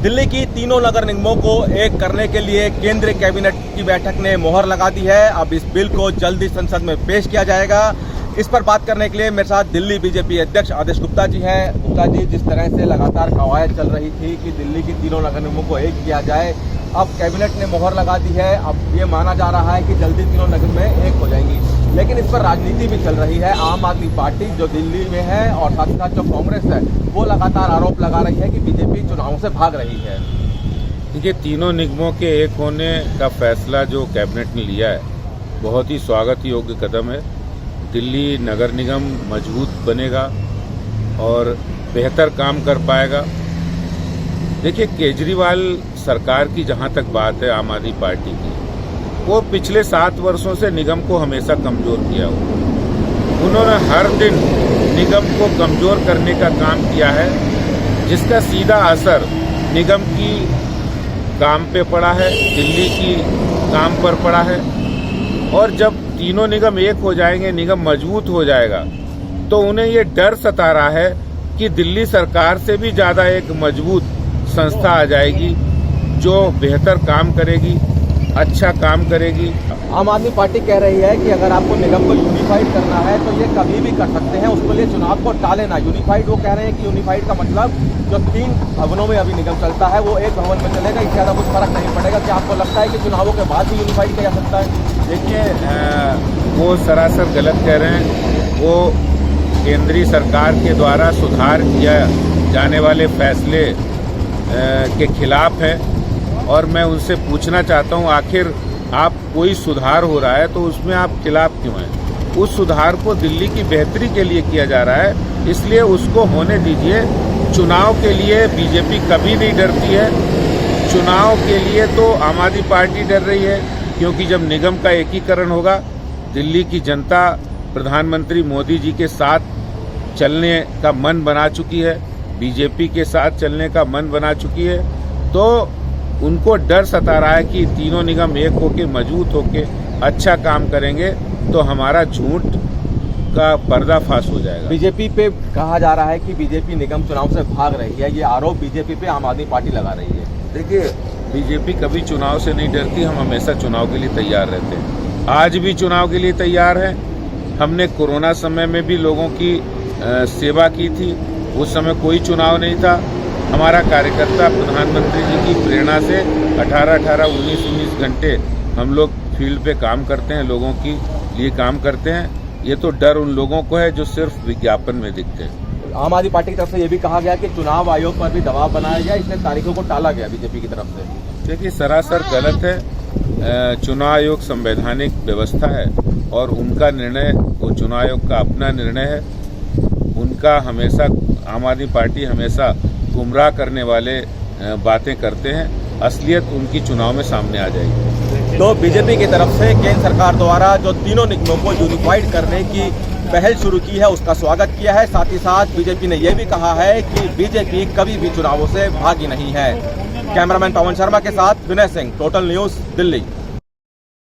दिल्ली की तीनों नगर निगमों को एक करने के लिए केंद्रीय कैबिनेट की बैठक ने मोहर लगा दी है। अब इस बिल को जल्दी संसद में पेश किया जाएगा। इस पर बात करने के लिए मेरे साथ दिल्ली बीजेपी अध्यक्ष आदेश गुप्ता जी हैं। गुप्ता जी, जिस तरह से लगातार कवायद चल रही थी कि दिल्ली की तीनों नगर निगमों को एक किया जाए, अब कैबिनेट ने मोहर लगा दी है। अब ये माना जा रहा है कि जल्दी तीनों नगर में एक हो जाएंगी, लेकिन इस पर राजनीति भी चल रही है। आम आदमी पार्टी जो दिल्ली में है और साथ ही साथ जो कांग्रेस है, वो लगातार आरोप लगा रही है कि बीजेपी चुनावों से भाग रही है। देखिए, तीनों निगमों के एक होने का फैसला जो कैबिनेट ने लिया है, बहुत ही स्वागत योग्य कदम है। दिल्ली नगर निगम मजबूत बनेगा और बेहतर काम कर पाएगा। देखिए, केजरीवाल सरकार की जहां तक बात है, आम आदमी पार्टी की, वो पिछले 7 वर्षों से निगम को हमेशा कमजोर किया हुआ। उन्होंने हर दिन निगम को कमजोर करने का काम किया है, जिसका सीधा असर निगम की काम पे पड़ा है, दिल्ली की काम पर पड़ा है। और जब तीनों निगम एक हो जाएंगे, निगम मजबूत हो जाएगा, तो उन्हें ये डर सता रहा है कि दिल्ली सरकार से भी ज्यादा एक मजबूत संस्था आ जाएगी जो बेहतर काम करेगी, अच्छा काम करेगी। आम आदमी पार्टी कह रही है कि अगर आपको निगम को यूनिफाइड करना है तो ये कभी भी कर सकते हैं, उसके लिए चुनाव को टाले ना। यूनिफाइड, वो कह रहे हैं कि यूनिफाइड का मतलब जो 3 भवनों में अभी निगम चलता है वो एक भवन में चलेगा, इससे ज्यादा कुछ फर्क नहीं पड़ेगा। क्या आपको लगता है कि चुनावों के बाद भी यूनिफाइड किया जा सकता है? देखिए, वो सरासर गलत कह रहे हैं। वो केंद्रीय सरकार के द्वारा सुधार किया जाने वाले फैसले के खिलाफ है, और मैं उनसे पूछना चाहता हूं, आखिर आप कोई सुधार हो रहा है तो उसमें आप खिलाफ क्यों हैं? उस सुधार को दिल्ली की बेहतरी के लिए किया जा रहा है, इसलिए उसको होने दीजिए। चुनाव के लिए बीजेपी कभी नहीं डरती है। चुनाव के लिए तो आम आदमी पार्टी डर रही है, क्योंकि जब निगम का एकीकरण होगा, दिल्ली की जनता प्रधानमंत्री मोदी जी के साथ चलने का मन बना चुकी है, बीजेपी के साथ चलने का मन बना चुकी है, तो उनको डर सता रहा है कि तीनों निगम एक होके मजबूत होके अच्छा काम करेंगे तो हमारा झूठ का पर्दाफाश हो जाएगा। बीजेपी पे कहा जा रहा है कि बीजेपी निगम चुनाव से भाग रही है, ये आरोप बीजेपी पे आम आदमी पार्टी लगा रही है। देखिए, बीजेपी कभी चुनाव से नहीं डरती। हम हमेशा चुनाव के लिए तैयार रहते हैं, आज भी चुनाव के लिए तैयार हैं। हमने कोरोना समय में भी लोगों की सेवा की थी, उस समय कोई चुनाव नहीं था। हमारा कार्यकर्ता प्रधानमंत्री जी की प्रेरणा से 18-18, 19-19 घंटे हम लोग फील्ड पे काम करते हैं, लोगों के लिए काम करते हैं। ये तो डर उन लोगों को है जो सिर्फ विज्ञापन में दिखते हैं। आम आदमी पार्टी की तरफ से ये भी कहा गया कि चुनाव आयोग पर भी दबाव बनाया गया, इसलिए तारीखों को टाला गया बीजेपी की तरफ से। देखिए, सरासर गलत है। चुनाव आयोग संवैधानिक व्यवस्था है और उनका निर्णय, वो चुनाव आयोग का अपना निर्णय है। उनका हमेशा, आम आदमी पार्टी हमेशा गुमराह करने वाले बातें करते हैं। असलियत उनकी चुनाव में सामने आ जाएगी। तो बीजेपी की तरफ से केंद्र सरकार द्वारा जो तीनों निगमों को यूनिफाइड करने की पहल शुरू की है, उसका स्वागत किया है। साथ ही साथ बीजेपी ने यह भी कहा है कि बीजेपी कभी भी चुनावों से भागी नहीं है। कैमरामैन पवन शर्मा के साथ विनय सिंह, टोटल न्यूज़, दिल्ली।